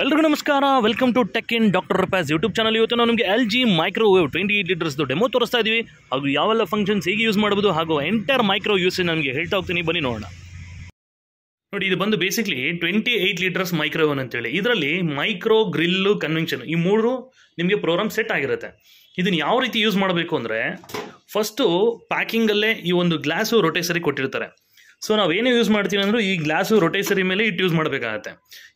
ಎಲ್ರಿಗೂ ನಮಸ್ಕಾರ. Welcome to tech in doctor ರಿಪ್ಯಾಸ್ ಯೂಟ್ಯೂಬ್ ಚಾನಲ್. ಇವತ್ತು ನಾವು ನಿಮಗೆ LG ಮೈಕ್ರೋವೇವ್ 28 ಲೀಟರ್ಸ್ದು ಡೆಮೋ ತೋರಿಸ್ತಾ ಇದ್ದೀವಿ. ಹಾಗೂ ಯಾವೆಲ್ಲ ಫಂಕ್ಷನ್ಸ್ ಹೇಗೆ ಯೂಸ್ ಮಾಡ್ಬೋದು ಹಾಗೂ ಎಂಟರ್ ಮೈಕ್ರೋ ಯೂಸೇಜ್ ನಮಗೆ ಹೇಳ್ತಾ ಹೋಗ್ತೀನಿ, ಬನ್ನಿ ನೋಡೋಣ. ನೋಡಿ, ಇದು ಬಂದು ಬೇಸಿಕ್ಲಿ 28 ಲೀಟರ್ಸ್ ಮೈಕ್ರೋವೇವ್ ಅಂತೇಳಿ. ಇದರಲ್ಲಿ ಮೈಕ್ರೋ, ಗ್ರಿಲ್ಲು, ಕನ್ವೆನ್ಷನ್ ಈ ಮೂರು ನಿಮಗೆ ಪ್ರೋಗ್ರಾಮ್ ಸೆಟ್ ಆಗಿರುತ್ತೆ. ಇದನ್ನು ಯಾವ ರೀತಿ ಯೂಸ್ ಮಾಡಬೇಕು ಅಂದರೆ, ಫಸ್ಟು ಪ್ಯಾಕಿಂಗಲ್ಲೇ ಈ ಒಂದು ಗ್ಲಾಸು ರೊಟೇಸರಿ ಕೊಟ್ಟಿರ್ತಾರೆ. ಸೊ ನಾವೇನೇ ಯೂಸ್ ಮಾಡ್ತೀವಿ ಅಂದರೂ ಈ ಗ್ಲಾಸು ರೊಟೇಸರಿ ಮೇಲೆ ಇಟ್ಟು ಯೂಸ್ ಮಾಡಬೇಕಾಗತ್ತೆ.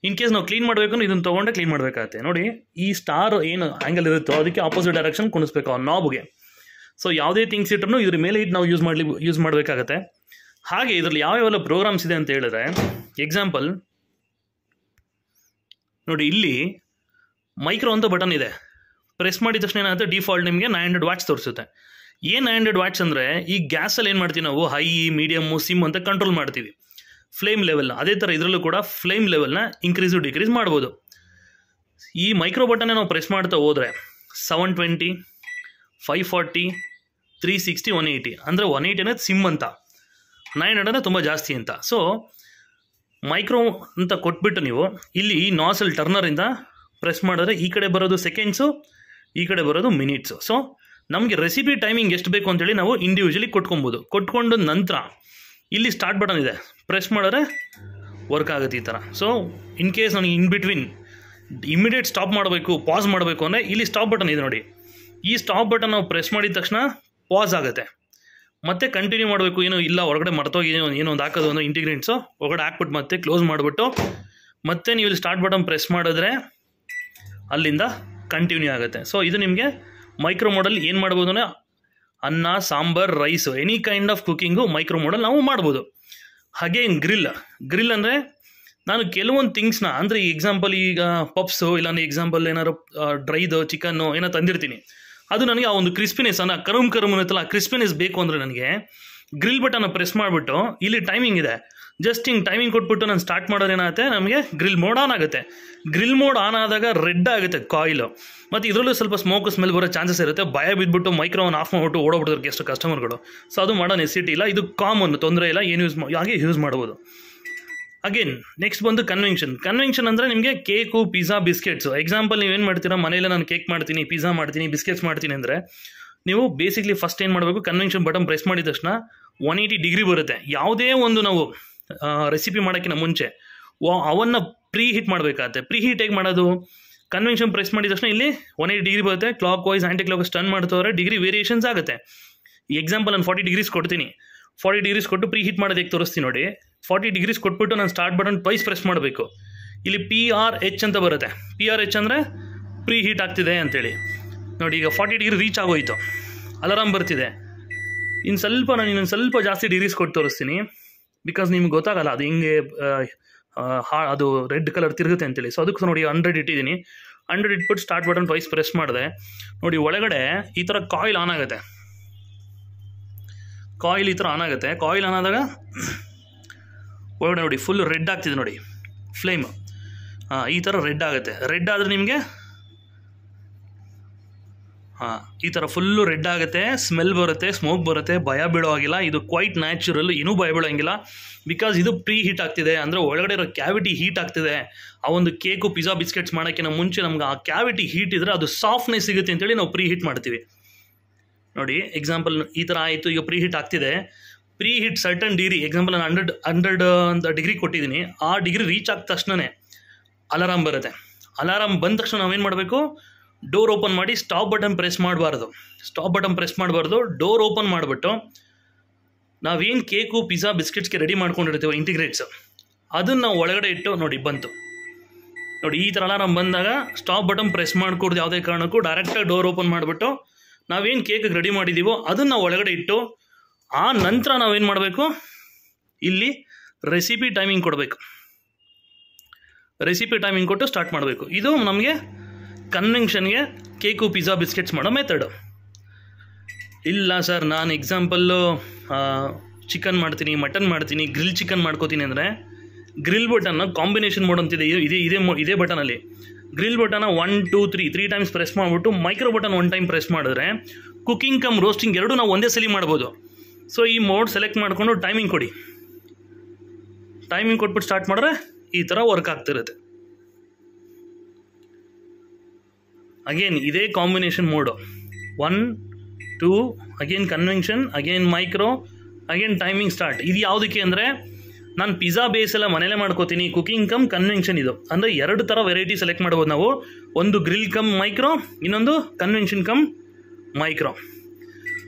ಇನ್ ಕೇಸ್ ನಾವು ಕ್ಲೀನ್ ಮಾಡಬೇಕು ಅಂದ್ರೆ ಇದನ್ನು ತೊಗೊಂಡೆ ಕ್ಲೀನ್ ಮಾಡಬೇಕಾಗತ್ತೆ. ನೋಡಿ, ಈ ಸ್ಟಾರ್ ಏನು ಆ್ಯಂಗಲ್ ಇರುತ್ತೋ ಅದಕ್ಕೆ ಆಪೋಸಿಟ್ ಡೈರೆಕ್ಷನ್ ಕುಣಿಸ್ಬೇಕು ಆ ನಾಬ್ಗೆ. ಸೊ ಯಾವುದೇ ಥಿಂಗ್ಸ್ ಇಟ್ಟರು ಇದ್ರ ಮೇಲೆ ಇಟ್ಟು ನಾವು ಯೂಸ್ ಮಾಡಬೇಕಾಗತ್ತೆ. ಹಾಗೆ ಇದರಲ್ಲಿ ಯಾವ್ಯಾವೆಲ್ಲ ಪ್ರೋಗ್ರಾಮ್ಸ್ ಇದೆ ಅಂತ ಹೇಳಿದ್ರೆ, ಎಕ್ಸಾಂಪಲ್ ನೋಡಿ, ಇಲ್ಲಿ ಮೈಕ್ರೋ ಅಂತ ಬಟನ್ ಇದೆ. ಪ್ರೆಸ್ ಮಾಡಿದ ತಕ್ಷಣ ಏನಾಗುತ್ತೆ, ಡಿಫಾಲ್ಟ್ ನಿಮಗೆ 900 ವಾಟ್ಸ್ ತೋರಿಸುತ್ತೆ. ಏನು 900 ವಾಟ್ಸ್ ಅಂದರೆ, ಈ ಗ್ಯಾಸಲ್ಲಿ ಏನು ಮಾಡ್ತೀವಿ ನಾವು, ಹೈ, ಮೀಡಿಯಮ್ಮು, ಸಿಮ್ ಅಂತ ಕಂಟ್ರೋಲ್ ಮಾಡ್ತೀವಿ ಫ್ಲೇಮ್ ಲೆವೆಲ್ನ. ಅದೇ ಥರ ಇದರಲ್ಲೂ ಕೂಡ ಫ್ಲೇಮ್ ಲೆವೆಲ್ನ ಇಂಕ್ರೀಸು ಡಿಕ್ರೀಸ್ ಮಾಡ್ಬೋದು. ಈ ಮೈಕ್ರೋ ಬಟನ್ನ ನಾವು ಪ್ರೆಸ್ ಮಾಡ್ತಾ ಹೋದರೆ 720, 540, 360, 180 ಅಂದರೆ 180 ಅನ್ನೋದು ಸಿಮ್ ಅಂತ, 900 ಅಂದರೆ ತುಂಬ ಜಾಸ್ತಿ ಅಂತ. ಸೊ ಮೈಕ್ರೋ ಅಂತ ಕೊಟ್ಬಿಟ್ಟು ನೀವು ಇಲ್ಲಿ ಈ ನಾಸಲ್ ಟರ್ನರಿಂದ ಪ್ರೆಸ್ ಮಾಡಿದ್ರೆ ಈ ಕಡೆ ಬರೋದು ಸೆಕೆಂಡ್ಸು, ಈ ಕಡೆ ಬರೋದು ಮಿನಿಟ್ಸು. ಸೊ ನಮಗೆ ರೆಸಿಪಿ ಟೈಮಿಂಗ್ ಎಷ್ಟು ಬೇಕು ಅಂತೇಳಿ ನಾವು ಇಂಡಿವಿಜುವಲಿ ಕೊಟ್ಕೊಬೋದು. ಕೊಟ್ಕೊಂಡು ನಂತರ ಇಲ್ಲಿ ಸ್ಟಾರ್ಟ್ ಬಟನ್ ಇದೆ, ಪ್ರೆಸ್ ಮಾಡಿದ್ರೆ ವರ್ಕ್ ಆಗುತ್ತೆ ಈ ಥರ. ಸೊ ಇನ್ ಕೇಸ್ ನನಗೆ ಇನ್ ಬಿಟ್ವೀನ್ ಇಮಿಡಿಯೇಟ್ ಸ್ಟಾಪ್ ಮಾಡಬೇಕು, ಪಾಸ್ ಮಾಡಬೇಕು ಅಂದರೆ ಇಲ್ಲಿ ಸ್ಟಾಪ್ ಬಟನ್ ಇದೆ ನೋಡಿ. ಈ ಸ್ಟಾಪ್ ಬಟನ್ ನಾವು ಪ್ರೆಸ್ ಮಾಡಿದ ತಕ್ಷಣ ಪಾಸ್ ಆಗುತ್ತೆ. ಮತ್ತೆ ಕಂಟಿನ್ಯೂ ಮಾಡಬೇಕು, ಏನೋ ಇಲ್ಲ ಹೊರಗಡೆ ಮರ್ತೋಗಿ ಏನೋ ಒಂದು ಹಾಕೋದು ಒಂದು ಇಂಟಿಗ್ರೆಂಟ್ಸು ಹೊರಗಡೆ ಹಾಕ್ಬಿಟ್ಟು ಮತ್ತೆ ಕ್ಲೋಸ್ ಮಾಡಿಬಿಟ್ಟು ಮತ್ತೆ ನೀವು ಇಲ್ಲಿ ಸ್ಟಾರ್ಟ್ ಬಟನ್ ಪ್ರೆಸ್ ಮಾಡಿದ್ರೆ ಅಲ್ಲಿಂದ ಕಂಟಿನ್ಯೂ ಆಗುತ್ತೆ. ಸೊ ಇದು ನಿಮಗೆ ಮೈಕ್ರೋ ಮೋಡಲ್ ಏನು ಮಾಡ್ಬೋದು ಅಂದರೆ, ಅನ್ನ, sambar, rice, any kind of cooking micro model ನಾವು ಮಾಡ್ಬೋದು. ಹಾಗೆ ಗ್ರಿಲ್ ಅಂದರೆ ನಾನು ಕೆಲವೊಂದು ಥಿಂಗ್ಸ್ನ ಅಂದರೆ, ಈ ಎಕ್ಸಾಂಪಲ್ ಈಗ ಪಪ್ಸು ಇಲ್ಲಾಂದ್ರೆ ಎಕ್ಸಾಂಪಲ್ ಏನಾದ್ರು ಡ್ರೈದು ಚಿಕನ್ನು ಏನೋ ತಂದಿರ್ತೀನಿ, ಅದು ನನಗೆ ಆ ಒಂದು ಕ್ರಿಸ್ಪಿನೆಸ್ ಅನ್ನೋ ಕರುಮ್ ಅನ್ನತ್ತಲ್ಲ, ಆ ಕ್ರಿಸ್ಪಿನೆಸ್ ಬೇಕು ಅಂದರೆ ನನಗೆ ಗ್ರಿಲ್ ಬಟನ್ನ ಪ್ರೆಸ್ ಮಾಡಿಬಿಟ್ಟು ಇಲ್ಲಿ ಟೈಮಿಂಗ್ ಇದೆ, ಜಸ್ಟ್ ಹಿಂಗೆ ಟೈಮಿಂಗ್ ಕೊಟ್ಬಿಟ್ಟು ನಾನು ಸ್ಟಾರ್ಟ್ ಮಾಡೋದು ಏನಾಗುತ್ತೆ, ನಮಗೆ ಗ್ರಿಲ್ ಮೋಡ್ ಆನ್ ಆಗುತ್ತೆ. ಗ್ರಿಲ್ ಮೋಡ್ ಆನ್ ಆದಾಗ ರೆಡ್ ಆಗುತ್ತೆ ಕಾಯಿಲು. ಮತ್ತು ಇದರಲ್ಲೂ ಸ್ವಲ್ಪ ಸ್ಮೋಕ್ ಸ್ಮೆಲ್ ಬರೋ ಚಾನ್ಸಸ್ ಇರುತ್ತೆ. ಭಯ ಬಿದ್ದುಬಿಟ್ಟು ಮೈಕ್ರೋವನ್ ಆಫ್ ಮಾಡಿಬಿಟ್ಟು ಓಡೋಗ್ಬಿಡ್ತಾರೆ ಎಷ್ಟು ಕಸ್ಟಮರ್ಗಳು. ಸೊ ಅದು ಮಾಡೋ ನೆಸಿಟಿ ಇಲ್ಲ, ಇದು ಕಾಮನ್, ತೊಂದರೆ ಇಲ್ಲ, ಏನು ಹಾಗೆ ಯೂಸ್ ಮಾಡ್ಬೋದು. ಅಗೇನ್ ನೆಕ್ಸ್ಟ್ ಬಂದು ಕನ್ವೆನ್ಷನ್ ಅಂದರೆ ನಿಮಗೆ ಕೇಕು, ಪಿಜ್ಜಾ, ಬಿಸ್ಕೆಟ್ಸು. ಎಕ್ಸಾಂಪಲ್ ನೀವೇನು ಮಾಡ್ತೀರಾ, ಮನೆಯಲ್ಲೇ ನಾನು ಕೇಕ್ ಮಾಡ್ತೀನಿ, ಪಿಜ್ಜಾ ಮಾಡ್ತೀನಿ, ಬಿಸ್ಕೆಟ್ಸ್ ಮಾಡ್ತೀನಿ ಅಂದರೆ ನೀವು ಬೇಸಿಕ್ಲಿ ಫಸ್ಟ್ ಏನು ಮಾಡಬೇಕು, ಕನ್ವೆನ್ಷನ್ ಬಟನ್ ಪ್ರೆಸ್ ಮಾಡಿದ ತಕ್ಷಣ 180 ಡಿಗ್ರಿ ಬರುತ್ತೆ. ಯಾವುದೇ ಒಂದು ನಾವು ರೆಸಿಪಿ ಮಾಡೋಕ್ಕಿಂತ ಮುಂಚೆ ಅವನ್ನು ಪ್ರೀ ಹೀಟ್ ಮಾಡಬೇಕಾಗತ್ತೆ. ಪ್ರೀ ಹೀಟ್ ಹೇಗೆ ಮಾಡೋದು, ಕನ್ವೆನ್ಷನ್ ಪ್ರೆಸ್ ಮಾಡಿದ ತಕ್ಷಣ ಇಲ್ಲಿ 180 ಡಿಗ್ರಿ ಬರುತ್ತೆ. Clockwise anticlockwise turn ಮಾಡ್ತವ್ರೆ, ಡಿಗ್ರಿ ವೇರಿಯೇಷನ್ಸ್ ಆಗುತ್ತೆ. ಎಕ್ಸಾಂಪಲ್ ನಾನು 40 ಡಿಗ್ರೀಸ್ ಕೊಡ್ತೀನಿ, 40 ಡಿಗ್ರೀಸ್ ಕೊಟ್ಟು ಪ್ರೀ ಹೀಟ್ ಮಾಡೋದು ಹೇಗೆ ತೋರಿಸ್ತೀನಿ ನೋಡಿ. 40 ಡಿಗ್ರೀಸ್ ಕೊಟ್ಬಿಟ್ಟು ನಾನು ಸ್ಟಾರ್ಟ್ ಬಟನ್ ಟ್ವೈಸ್ ಪ್ರೆಸ್ ಮಾಡಬೇಕು. ಇಲ್ಲಿ PRH ಅಂತ ಬರುತ್ತೆ. PRH ಅಂದರೆ ಪ್ರೀ ಹೀಟ್ ಆಗ್ತಿದೆ ಅಂತೇಳಿ ನೋಡಿ. ಈಗ 40 ಡಿಗ್ರಿ ರೀಚ್ ಆಗೋಯ್ತು, ಅಲಾರಾಮ್ ಬರ್ತಿದೆ. ನಾನು ಇನ್ನೊಂದು ಸ್ವಲ್ಪ ಜಾಸ್ತಿ ಡಿಗ್ರೀಸ್ ಕೊಟ್ಟು ತೋರಿಸ್ತೀನಿ, ಬಿಕಾಸ್ ನಿಮ್ಗೆ ಗೊತ್ತಾಗಲ್ಲ ಅದು ಹಿಂಗೆ ಅದು ರೆಡ್ ಕಲರ್ ತಿರುಗುತ್ತೆ ಅಂತೇಳಿ. ಸೊ ಅದಕ್ಕೆ ನೋಡಿ 100 ಇಟ್ಟಿದ್ದೀನಿ. 100 ಇಟ್ಬಿಟ್ಟು ಸ್ಟಾರ್ಟ್ ಬಟನ್ ಟ್ವೈಸ್ ಪ್ರೆಸ್ ಮಾಡಿದೆ ನೋಡಿ. ಒಳಗಡೆ ಈ ಥರ ಕಾಯಿಲ್ ಆನ್ ಆಗುತ್ತೆ. ಕಾಯಿಲ್ ಈ ಥರ ಆನ್ ಆಗುತ್ತೆ. ಕಾಯಿಲ್ ಆನ್ ಆದಾಗ ಒಳಗಡೆ ನೋಡಿ ಫುಲ್ ರೆಡ್ ಆಗ್ತಿದೆ ನೋಡಿ ಫ್ಲೇಮ್. ಈ ಥರ ರೆಡ್ ಆಗುತ್ತೆ. ರೆಡ್ ಆದರೆ ನಿಮಗೆ ಈ ಥರ ಫುಲ್ಲು ರೆಡ್ ಆಗುತ್ತೆ, ಸ್ಮೆಲ್ ಬರುತ್ತೆ, ಸ್ಮೋಕ್ ಬರುತ್ತೆ. ಭಯ ಬೀಳೋ ಆಗಿಲ್ಲ, ಇದು ಕ್ವೈಟ್ ನ್ಯಾಚುರಲ್, ಏನೂ ಭಯ ಬೀಳೋಂಗಿಲ್ಲ. ಬಿಕಾಸ್ ಇದು ಪ್ರೀ ಹೀಟ್ ಆಗ್ತಿದೆ ಅಂದರೆ ಒಳಗಡೆ ಇರೋ ಕ್ಯಾವಿಟಿ ಹೀಟ್ ಆಗ್ತಿದೆ. ಆ ಒಂದು ಕೇಕು, ಪಿಜ್ಜಾ, ಬಿಸ್ಕೆಟ್ಸ್ ಮಾಡೋಕ್ಕಿಂತ ಮುಂಚೆ ನಮ್ಗೆ ಆ ಕ್ಯಾವಿಟಿ ಹೀಟ್ ಇದ್ದರೆ ಅದು ಸಾಫ್ಟ್ನೆಸ್ ಸಿಗುತ್ತೆ ಅಂತೇಳಿ ನಾವು ಪ್ರೀ ಹೀಟ್ ಮಾಡ್ತೀವಿ ನೋಡಿ. ಎಕ್ಸಾಂಪಲ್ ಈ ಥರ ಆಯಿತು, ಈಗ ಪ್ರೀ ಹೀಟ್ ಆಗ್ತಿದೆ. Preheat certain degree, example ನಾನು 100 ಅಂತ ಡಿಗ್ರಿ ಕೊಟ್ಟಿದ್ದೀನಿ. ಆ ಡಿಗ್ರಿ ರೀಚ್ ಆದ ತಕ್ಷಣವೇ ಅಲಾರಾಮ್ ಬರುತ್ತೆ. ಅಲಾರಾಮ್ ಬಂದ ತಕ್ಷಣ ನಾವೇನು ಮಾಡಬೇಕು, ಡೋರ್ ಓಪನ್ ಮಾಡಿ ಸ್ಟಾಪ್ ಬಟನ್ ಪ್ರೆಸ್ ಮಾಡಬಾರ್ದು. ಡೋರ್ ಓಪನ್ ಮಾಡಿಬಿಟ್ಟು ನಾವೇನು ಕೇಕು, ಪಿಜ್ಜಾ, ಬಿಸ್ಕೆಟ್ಸ್ಗೆ ರೆಡಿ ಮಾಡ್ಕೊಂಡಿರ್ತೀವಿ ಇಂಟಿಗ್ರೇಟ್ಸ್, ಅದನ್ನು ನಾವು ಒಳಗಡೆ ಇಟ್ಟು ನೋಡಿ ಬಂತು ನೋಡಿ. ಈ ಥರ ಅಲಾರಾಮ್ ಬಂದಾಗ ಸ್ಟಾಪ್ ಬಟನ್ ಪ್ರೆಸ್ ಮಾಡ್ಕೊಡ್ದು ಯಾವುದೇ ಕಾರಣಕ್ಕೂ ಡೈರೆಕ್ಟಾಗಿ ಡೋರ್ ಓಪನ್ ಮಾಡಿಬಿಟ್ಟು ನಾವೇನು ಕೇಕಿಗೆ ರೆಡಿ ಮಾಡಿದ್ದೀವೋ ಅದನ್ನು ನಾವು ಒಳಗಡೆ ಇಟ್ಟು ಆ ನಂತರ ನಾವೇನು ಮಾಡಬೇಕು, ಇಲ್ಲಿ ರೆಸಿಪಿ ಟೈಮಿಂಗ್ ಕೊಡಬೇಕು. ರೆಸಿಪಿ ಟೈಮಿಂಗ್ ಕೊಟ್ಟು ಸ್ಟಾರ್ಟ್ ಮಾಡಬೇಕು. ಇದು ನಮಗೆ ಕನ್ವೆನ್ಷನ್ಗೆ ಕೇಕು, ಪಿಜ್ಜಾ, ಬಿಸ್ಕೆಟ್ಸ್ ಮಾಡೋ ಮೆಥಡು. ಇಲ್ಲ ಸರ್, ನಾನು ಎಕ್ಸಾಂಪಲ್ಲು ಚಿಕನ್ ಮಾಡ್ತೀನಿ, ಮಟನ್ ಮಾಡ್ತೀನಿ, ಗ್ರಿಲ್ ಚಿಕನ್ ಮಾಡ್ಕೋತೀನಿ ಅಂದರೆ ಗ್ರಿಲ್ ಬಟನ್ನ ಕಾಂಬಿನೇಷನ್ ಮೋಡ್ ಅಂತಿದೆ. ಇದೇ ಬಟನಲ್ಲಿ ಗ್ರಿಲ್ ಬಟನ್ನ 1 2 3 ಟೈಮ್ಸ್ ಪ್ರೆಸ್ ಮಾಡಿಬಿಟ್ಟು ಮೈಕ್ರೋ ಬಟನ್ 1 ಟೈಮ್ ಪ್ರೆಸ್ ಮಾಡಿದ್ರೆ ಕುಕ್ಕಿಂಗ್ ಕಮ್ ರೋಸ್ಟಿಂಗ್ ಎರಡೂ ನಾವು ಒಂದೇ ಸಲ ಮಾಡ್ಬೋದು. ಸೊ ಈ ಮೋಡ್ ಸೆಲೆಕ್ಟ್ ಮಾಡಿಕೊಂಡು ಟೈಮಿಂಗ್ ಕೊಡಿ. ಟೈಮಿಂಗ್ ಕೊಟ್ಬಿಟ್ಟು ಸ್ಟಾರ್ಟ್ ಮಾಡಿದ್ರೆ ಈ ಥರ ವರ್ಕ್ ಆಗ್ತಿರುತ್ತೆ. ಅಗೇನ್ ಇದೇ combination mode 1 2 again convention again micro again timing start. ಇದು ಯಾವುದಕ್ಕೆ ಅಂದರೆ ನಾನು ಪಿಜ್ಜಾ ಬೇಸ್ ಎಲ್ಲ ಮನೇಲೇ ಮಾಡ್ಕೋತೀನಿ, ಕುಕಿಂಗ್ ಕಮ್ ಕನ್ವೆನ್ಷನ್ ಇದು ಅಂದರೆ 2 ಥರ ವೆರೈಟಿ ಸೆಲೆಕ್ಟ್ ಮಾಡ್ಬೋದು ನಾವು. ಒಂದು ಗ್ರಿಲ್ ಕಮ್ ಮೈಕ್ರೋ, ಇನ್ನೊಂದು ಕನ್ವೆನ್ಷನ್ ಕಮ್ ಮೈಕ್ರೋ.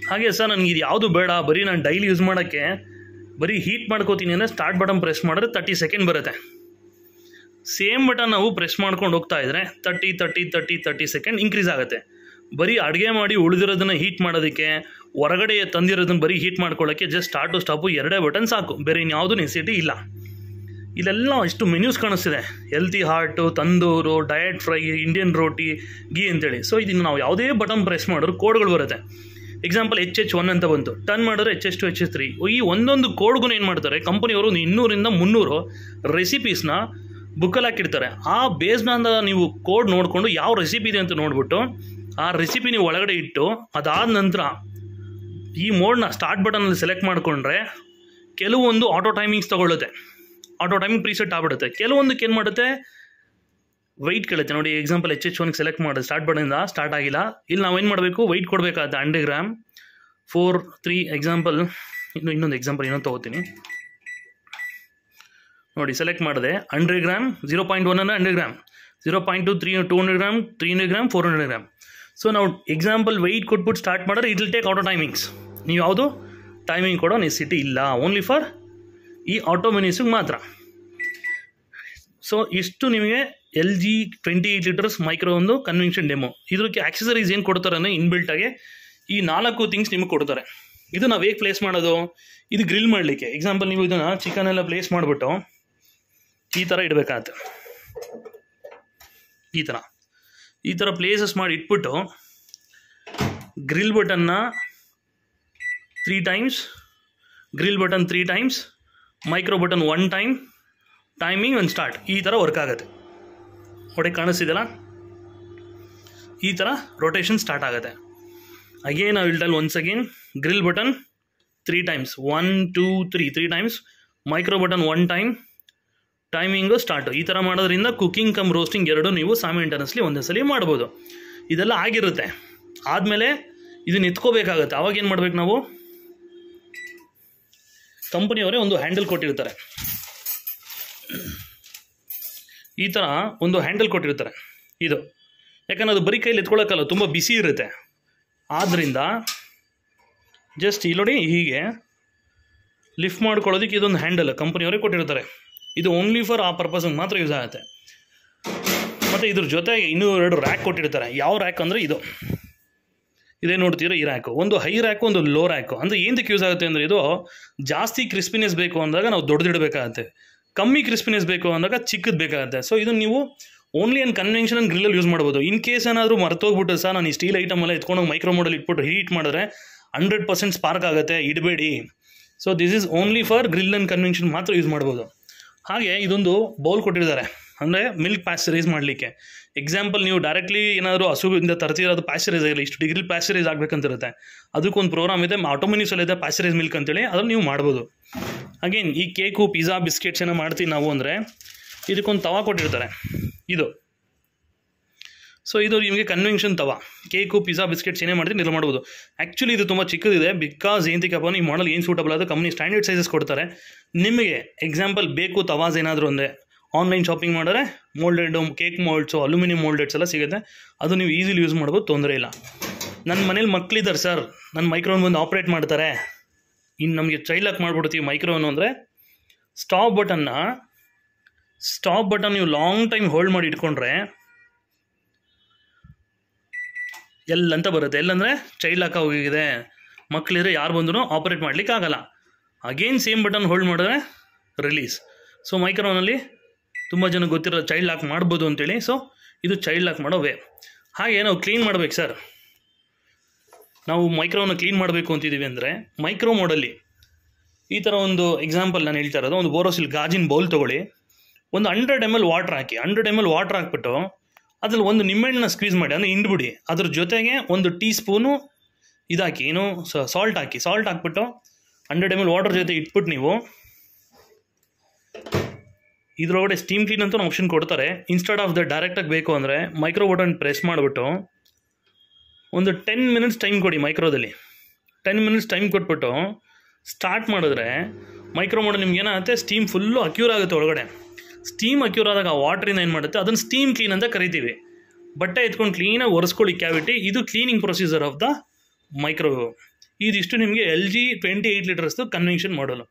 ಹಾಗೆ ಸರ್ ನನಗೆ ಇದು ಯಾವುದು ಬೇಡ, ಬರೀ ನಾನು ಡೈಲಿ ಯೂಸ್ ಮಾಡೋಕ್ಕೆ ಬರೀ ಹೀಟ್ ಮಾಡ್ಕೋತೀನಿ ಅಂದರೆ ಸ್ಟಾರ್ಟ್ ಬಟನ್ ಪ್ರೆಸ್ ಮಾಡಿದ್ರೆ 30 ಸೆಕೆಂಡ್ ಬರುತ್ತೆ. ಸೇಮ್ ಬಟನ್ ನಾವು ಪ್ರೆಸ್ ಮಾಡ್ಕೊಂಡು ಹೋಗ್ತಾ ಇದ್ದರೆ 30 ಸೆಕೆಂಡ್ ಇನ್ಕ್ರೀಸ್ ಆಗುತ್ತೆ. ಬರೀ ಅಡುಗೆ ಮಾಡಿ ಉಳಿದಿರೋದನ್ನು ಹೀಟ್ ಮಾಡೋದಕ್ಕೆ, ಹೊರಗಡೆ ತಂದಿರೋದನ್ನು ಬರೀ ಹೀಟ್ ಮಾಡ್ಕೊಳ್ಳೋಕ್ಕೆ ಜಸ್ಟ್ ಸ್ಟಾರ್ಟು ಸ್ಟಾಪು 2 ಬಟನ್ ಸಾಕು, ಬೇರೆ ಇನ್ಯಾವುದು ನೆಸಿಟಿ ಇಲ್ಲ. ಇಲ್ಲೆಲ್ಲ ಇಷ್ಟು ಮೆನ್ಯೂಸ್ ಕಾಣಿಸ್ತಿದೆ, healthy heart, tandoor, diet fry, Indian roti, ghee ಅಂತೇಳಿ. ಸೊ ಇದನ್ನು ನಾವು ಯಾವುದೇ ಬಟನ್ ಪ್ರೆಸ್ ಮಾಡಿದ್ರು ಕೋಡ್ಗಳು ಬರುತ್ತೆ. ಎಕ್ಸಾಂಪಲ್ HH1 ಅಂತ ಬಂತು, ಟರ್ನ್ ಮಾಡಿದ್ರೆ HS2 HS3. ಈ ಒಂದೊಂದು ಕೋಡ್ಗೂ ಏನು ಮಾಡ್ತಾರೆ ಕಂಪನಿಯವರು 200 ಇಂದ 300 ರೆಸಿಪೀಸ್ನ ಬುಕ್ಕಲ್ಲಿ ಹಾಕಿರ್ತಾರೆ. ಆ ಬೇಸ್ನ ನೀವು ಕೋಡ್ ನೋಡಿಕೊಂಡು ಯಾವ ರೆಸಿಪಿ ಇದೆ ಅಂತ ನೋಡಿಬಿಟ್ಟು ಆ ರೆಸಿಪಿ ನೀವು ಒಳಗಡೆ ಇಟ್ಟು ಅದಾದ ನಂತರ ಈ ಮೋಡ್ನ ಸ್ಟಾರ್ಟ್ ಬಟನಲ್ಲಿ ಸೆಲೆಕ್ಟ್ ಮಾಡಿಕೊಂಡ್ರೆ ಕೆಲವೊಂದು ಆಟೋ ಟೈಮಿಂಗ್ಸ್ ತೊಗೊಳುತ್ತೆ, ಆಟೋ ಟೈಮಿಂಗ್ ಪ್ರೀಸೆಟ್ ಆಗ್ಬಿಡುತ್ತೆ. ಕೆಲವೊಂದಕ್ಕೆ ಏನು ಮಾಡುತ್ತೆ ವೆಯ್ಟ್ ಕೇಳುತ್ತೆ. ನೋಡಿ ಎಕ್ಸಾಂಪಲ್ HH1 ಸೆಲೆಕ್ಟ್ ಮಾಡಿದ್ರೆ ಸ್ಟಾರ್ಟ್ ಬಟನಿಂದ ಸ್ಟಾರ್ಟ್ ಆಗಿಲ್ಲ. ಇಲ್ಲಿ ನಾವೇನು ಮಾಡಬೇಕು, ವೆಯ್ಟ್ ಕೊಡಬೇಕಾಗುತ್ತೆ 100 ಗ್ರಾಮ್ 4 3 ಎಕ್ಸಾಂಪಲ್. ಇನ್ನೊಂದು ಎಕ್ಸಾಂಪಲ್ ಇನ್ನೊಂದು ತೊಗೋತೀನಿ ನೋಡಿ. ಸೆಲೆಕ್ಟ್ ಮಾಡಿದೆ 100 ಗ್ರಾಮ್ 0.1 ಅಂದರೆ 100 gram 0.2 200 gram 300 gram 400 gram. So ನಾವು ಎಕ್ಸಾಂಪಲ್ ವೆಯ್ಟ್ ಕೊಟ್ಬಿಟ್ಟು ಸ್ಟಾರ್ಟ್ ಮಾಡಿದ್ರೆ it will take auto timings. ನೀವು ಯಾವುದು ಟೈಮಿಂಗ್ ಕೊಡೋ ನೆಸಿಟಿ ಇಲ್ಲ, ಓನ್ಲಿ ಫಾರ್ ಈ ಆಟೋ ಮೆನ್ಯೂಸಿಗೆ ಮಾತ್ರ. ಸೊ ಇಷ್ಟು ನಿಮಗೆ LG 28 ಲೀಟರ್ಸ್ ಮೈಕ್ರೋ ಒಂದು ಕನ್ವೆನ್ಷನ್ ಡೆಮೋ. ಇದಕ್ಕೆ ಆಕ್ಸೆಸರೀಸ್ ಏನು ಕೊಡ್ತಾರೆ ಅಂದರೆ ಇನ್ಬಿಲ್ಟಾಗೆ ಈ 4 ಥಿಂಗ್ಸ್ ನಿಮಗೆ ಕೊಡ್ತಾರೆ. ಇದು ನಾವು ಹೇಗೆ ಪ್ಲೇಸ್ ಮಾಡೋದು, ಇದು ಗ್ರಿಲ್ ಮಾಡಲಿಕ್ಕೆ ಎಕ್ಸಾಂಪಲ್ ನೀವು ಇದನ್ನು ಚಿಕನ್ ಎಲ್ಲ ಪ್ಲೇಸ್ ಮಾಡಿಬಿಟ್ಟು ಈ ಥರ ಇಡಬೇಕಾಗತ್ತೆ. ಈ ಥರ ಪ್ಲೇಸಸ್ ಮಾಡಿ ಇಟ್ಬಿಟ್ಟು ಗ್ರಿಲ್ ಬಟನ್ನ 3 times, grill button 3 times, micro button 1 time, timing ಒಂದು ಸ್ಟಾರ್ಟ್. ಈ ಥರ ವರ್ಕ್ ಆಗುತ್ತೆ. ಹೊಡೆ ಕಾಣಿಸ್ತಿದೆಯಲ್ಲ, ಈ ಥರ ರೊಟೇಷನ್ ಸ್ಟಾರ್ಟ್ ಆಗುತ್ತೆ. Again I will tell once again, grill button 3 times 1 2 3 times, micro button 1 time, timing start. ಈ ಥರ ಮಾಡೋದ್ರಿಂದ ಕುಕಿಂಗ್ ಕಮ್ ರೋಸ್ಟಿಂಗ್ 2 ನೀವು ಸೈಮಲ್ಟೇನಿಯಸ್ಲಿ ಒಂದೇ ಸಲ ಮಾಡ್ಬೋದು. ಇದೆಲ್ಲ ಆಗಿರುತ್ತೆ. ಆದಮೇಲೆ ಇದನ್ನ ಎತ್ಕೋಬೇಕಾಗತ್ತೆ. ಅವಾಗ ಏನು ಮಾಡ್ಬೇಕು ನಾವು, ಕಂಪನಿಯವರೇ ಒಂದು ಹ್ಯಾಂಡಲ್ ಕೊಟ್ಟಿರ್ತಾರೆ, ಈ ಥರ ಒಂದು ಹ್ಯಾಂಡಲ್ ಕೊಟ್ಟಿರ್ತಾರೆ. ಇದು ಯಾಕಂದರೆ ಅದು ಬರೀ ಕೈಲಿ ಎತ್ಕೊಳ್ಳೋಕ್ಕಲ್ಲ, ತುಂಬ ಬಿಸಿ ಇರುತ್ತೆ. ಆದ್ದರಿಂದ ಜಸ್ಟ್ ಇಲ್ಲಿ ನೋಡಿ ಹೀಗೆ ಲಿಫ್ಟ್ ಮಾಡ್ಕೊಳ್ಳೋದಕ್ಕೆ ಇದೊಂದು ಹ್ಯಾಂಡಲ್ ಕಂಪನಿಯವರೇ ಕೊಟ್ಟಿರ್ತಾರೆ. ಇದು ಓನ್ಲಿ ಫಾರ್ ಆ ಪರ್ಪಸ್ಗೆ ಮಾತ್ರ ಯೂಸ್ ಆಗುತ್ತೆ. ಮತ್ತು ಇದ್ರ ಜೊತೆಗೆ ಇನ್ನೂ 2 ರ್ಯಾಕ್ ಕೊಟ್ಟಿರ್ತಾರೆ. ಯಾವ ರ್ಯಾಕ್ ಅಂದರೆ ಇದೇ ನೋಡ್ತೀರ, ಈ ರ್ಯಾಕು ಒಂದು ಹೈ ರ್ಯಾಕು ಒಂದು ಲೋ ರ್ಯಾಕು. ಅಂದರೆ ಏನಕ್ಕೆ ಯೂಸ್ ಆಗುತ್ತೆ ಅಂದರೆ ಇದು ಜಾಸ್ತಿ ಕ್ರಿಸ್ಪಿನೆಸ್ ಬೇಕು ಅಂದಾಗ ನಾವು ದೊಡ್ಡದಿಡಬೇಕಾಗತ್ತೆ, ಕಮ್ಮಿ ಕ್ರಿಸ್ಪಿನೆಸ್ ಬೇಕು ಅಂದಾಗ ಚಿಕ್ಕದು ಬೇಕಾಗುತ್ತೆ. ಸೊ ಇದನ್ನು ನೀವು ಓನ್ಲಿ ಆ್ಯಂಡ್ ಕನ್ವೆನ್ಷನ್ ಆ್ಯಂಡ್ ಗ್ರಿಲ್ಲಲ್ಲಿ ಯೂಸ್ ಮಾಡ್ಬೋದು. ಇನ್ ಕೇಸ್ ಏನಾದರೂ ಮರ್ತೋಗ್ಬಿಟ್ಟು ಸರ್ ನಾನು ಈ ಸ್ಟೀಲ್ ಐಟಮ್ ಎಲ್ಲ ಎತ್ಕೊಂಡು ಮೈಕ್ರೋ ಮೋಡಲ್ಲಿ ಇಟ್ಬಿಟ್ಟು ಹೀಟ್ ಮಾಡಿದ್ರೆ 100% ಸ್ಪಾರ್ಕ್ ಆಗುತ್ತೆ, ಇಡಬೇಡಿ. So this is only for grill and convection ಮಾತ್ರ ಯೂಸ್ ಮಾಡ್ಬೋದು. ಹಾಗೆ ಇದೊಂದು ಬೌಲ್ ಕೊಟ್ಟಿದ್ದಾರೆ, ಅಂದರೆ ಮಿಲ್ಕ್ ಪ್ಯಾಸ್ಚರೈಸ್ ಮಾಡಲಿಕ್ಕೆ. ಎಕ್ಸಾಂಪಲ್ ನೀವು ಡೈರೆಕ್ಟ್ಲಿ ಏನಾದರೂ ಹಸುವಿಂದ ತರ್ತಿರೋದು ಪ್ಯಾಸ್ಚರೈಸ್ ಆಗಿಲ್ಲ, ಇಷ್ಟು ಡಿಗ್ರಿ ಪ್ಯಾಸ್ಚರೈಸ್ ಆಗಬೇಕಂತಿರುತ್ತೆ. ಅದಕ್ಕೊಂದು ಪ್ರೋಗ್ರಾಮ್ ಇದೆ, ಆಟೋಮೆನಿಸಲ್ಲಿ ಇದೆ ಪ್ಯಾಸ್ಚರೈಸ್ ಮಿಲ್ಕ್ ಅಂತೇಳಿ, ಅದನ್ನು ನೀವು ಮಾಡ್ಬೋದು. ಅಗೇನ್ ಈ ಕೇಕು ಪಿಜ್ಜಾ ಬಿಸ್ಕೆಟ್ಸ್ ಏನೋ ಮಾಡ್ತೀವಿ ನಾವು ಅಂದರೆ ಇದಕ್ಕೊಂದು ತವಾ ಕೊಟ್ಟಿರ್ತಾರೆ ಇದು. ಸೊ ಇದು ನಿಮಗೆ ಕನ್ವೆನ್ಷನ್ ತವಾ, ಕೇಕು ಪಿಜ್ಜಾ ಬಿಸ್ಕೆಟ್ಸ್ ಏನೇ ಮಾಡ್ತೀವಿ ನೀವು ಮಾಡ್ಬೋದು. ಆ್ಯಕ್ಚುಲಿ ಇದು ತುಂಬ ಚಿಕ್ಕದಿದೆ, ಬಿಕಾಸ್ ಏನಂತಕ್ಕಪ್ಪ ಈ ಮಾಡಲ್ ಏನು ಸೂಟಬಲ್ ಅದು ಕಂಪ್ನಿ ಸ್ಟ್ಯಾಂಡರ್ಡ್ ಸೈಜಸ್ ಕೊಡ್ತಾರೆ. ನಿಮಗೆ ಎಕ್ಸಾಂಪಲ್ ಬೇಕು ತವಾಸ್ ಏನಾದರೂ ಅಂದರೆ ಆನ್ಲೈನ್ ಶಾಪಿಂಗ್ ಮಾಡಿದ್ರೆ ಮೋಲ್ಡೆಡ್ ಕೇಕ್ ಮೋಲ್ಡ್ಸು, ಅಲ್ಯೂಮಿನಿಯಂ ಮೋಲ್ಡೆಡ್ಸ್ ಎಲ್ಲ ಸಿಗುತ್ತೆ. ಅದು ನೀವು ಈಸಿಲಿ ಯೂಸ್ ಮಾಡ್ಬೋದು, ತೊಂದರೆ ಇಲ್ಲ. ನನ್ನ ಮನೇಲಿ ಮಕ್ಕಳಿದ್ದಾರೆ ಸರ್, ನನ್ನ ಮೈಕ್ರೋನ್ ಬಂದು ಆಪ್ರೇಟ್ ಮಾಡ್ತಾರೆ, ಇನ್ನು ನಮಗೆ ಚೈಲ್ಡ್ ಲಾಕ್ ಮಾಡಿಬಿಡ್ತೀವಿ ಮೈಕ್ರೋನು ಅಂದರೆ ಸ್ಟಾಪ್ ಬಟನ್ ನೀವು ಲಾಂಗ್ ಟೈಮ್ ಹೋಲ್ಡ್ ಮಾಡಿ ಇಟ್ಕೊಂಡ್ರೆ ಎಲ್ಲಂತ ಬರುತ್ತೆ. ಎಲ್ಲಂದರೆ ಚೈಲ್ಡ್ ಲಾಕ್ ಹೋಗಿದೆ, ಮಕ್ಕಳಿದ್ರೆ ಯಾರು ಬಂದರೂ ಆಪ್ರೇಟ್ ಮಾಡಲಿಕ್ಕೆ ಆಗಲ್ಲ. ಅಗೇನ್ ಸೇಮ್ ಬಟನ್ ಹೋಲ್ಡ್ ಮಾಡಿದ್ರೆ ರಿಲೀಸ್. ಸೊ ಮೈಕ್ರೋನಲ್ಲಿ ತುಂಬ ಜನ ಗೊತ್ತಿರೋ ಚೈಲ್ಡ್ ಲಾಕ್ ಮಾಡ್ಬೋದು ಅಂತೇಳಿ. ಸೊ ಇದು ಚೈಲ್ಡ್ ಲಾಕ್ ಮಾಡೋ ವೇ. ಹಾಗೆ ನಾವು ಕ್ಲೀನ್ ಮಾಡ್ಬೇಕು ಸರ್, ನಾವು ಮೈಕ್ರೋನ ಕ್ಲೀನ್ ಮಾಡಬೇಕು ಅಂತಿದ್ದೀವಿ ಅಂದರೆ ಮೈಕ್ರೋ ಮೋಡಲ್ಲಿ ಈ ಥರ ಒಂದು ಎಕ್ಸಾಂಪಲ್ ನಾನು ಹೇಳ್ತಾ ಇರೋದು, ಒಂದು ಬೋರೋಸಿಲ್ ಗಾಜಿನ ಬೌಲ್ ತೊಗೊಳ್ಳಿ, ಒಂದು 100 ml ವಾಟ್ರ್ ಹಾಕಿ, 100 ml ವಾಟ್ರ್ ಹಾಕ್ಬಿಟ್ಟು ಅದ್ರಲ್ಲಿ ಒಂದು ನಿಂಬೆಹಣ್ಣನ್ನ ಸ್ಕ್ವೀಸ್ ಮಾಡಿ, ಅಂದರೆ ಹಿಂಡ್ಬಿಡಿ. ಅದ್ರ ಜೊತೆಗೆ 1 ಟೀ ಸ್ಪೂನು ಇದಾಕಿ, ಏನು ಸಾಲ್ಟ್ ಹಾಕ್ಬಿಟ್ಟು 100 ml ವಾಟರ್ ಜೊತೆ ಇಟ್ಬಿಟ್ಟು ನೀವು ಇದರೊಳಗಡೆ ಸ್ಟೀಮ್ ಕ್ಲೀನ್ ಅಂತ ಆಪ್ಷನ್ ಕೊಡ್ತಾರೆ. ಇನ್ಸ್ಟೆಡ್ ಆಫ್ ದ ಡೈರೆಕ್ಟಾಗಿ ಬೇಕು ಅಂದರೆ ಮೈಕ್ರೋ ಬಟನ್ ಪ್ರೆಸ್ ಮಾಡಿಬಿಟ್ಟು ಒಂದು 10 ಮಿನಿಟ್ಸ್ ಟೈಮ್ ಕೊಡಿ. ಮೈಕ್ರೋದಲ್ಲಿ 10 ಮಿನಿಟ್ಸ್ ಟೈಮ್ ಕೊಟ್ಬಿಟ್ಟು ಸ್ಟಾರ್ಟ್ ಮಾಡಿದ್ರೆ ಮೈಕ್ರೋ ಮೋಡ್ ನಿಮ್ಗೆ ಏನಾಗುತ್ತೆ, ಸ್ಟೀಮ್ ಫುಲ್ಲು ಅಕ್ಯೂರ್ ಆಗುತ್ತೆ ಒಳಗಡೆ. ಸ್ಟೀಮ್ ಅಕ್ಯೂರ್ ಆದಾಗ ಆ ವಾಟ್ರಿಂದ ಏನು ಮಾಡುತ್ತೆ, ಅದನ್ನು ಸ್ಟೀಮ್ ಕ್ಲೀನ್ ಅಂತ ಕರಿತೀವಿ. ಬಟ್ಟೆ ಎತ್ಕೊಂಡು ಕ್ಲೀನಾಗಿ ಒರೆಸ್ಕೊಳ್ಳಿ ಕ್ಯಾವಿಟಿ. ಇದು cleaning procedure of the microwave. ಇದಿಷ್ಟು ನಿಮಗೆ LG 28 ಲೀಟರ್ಸ್ದು ಕನ್ವೆನ್ಷನ್ ಮಾಡಲು.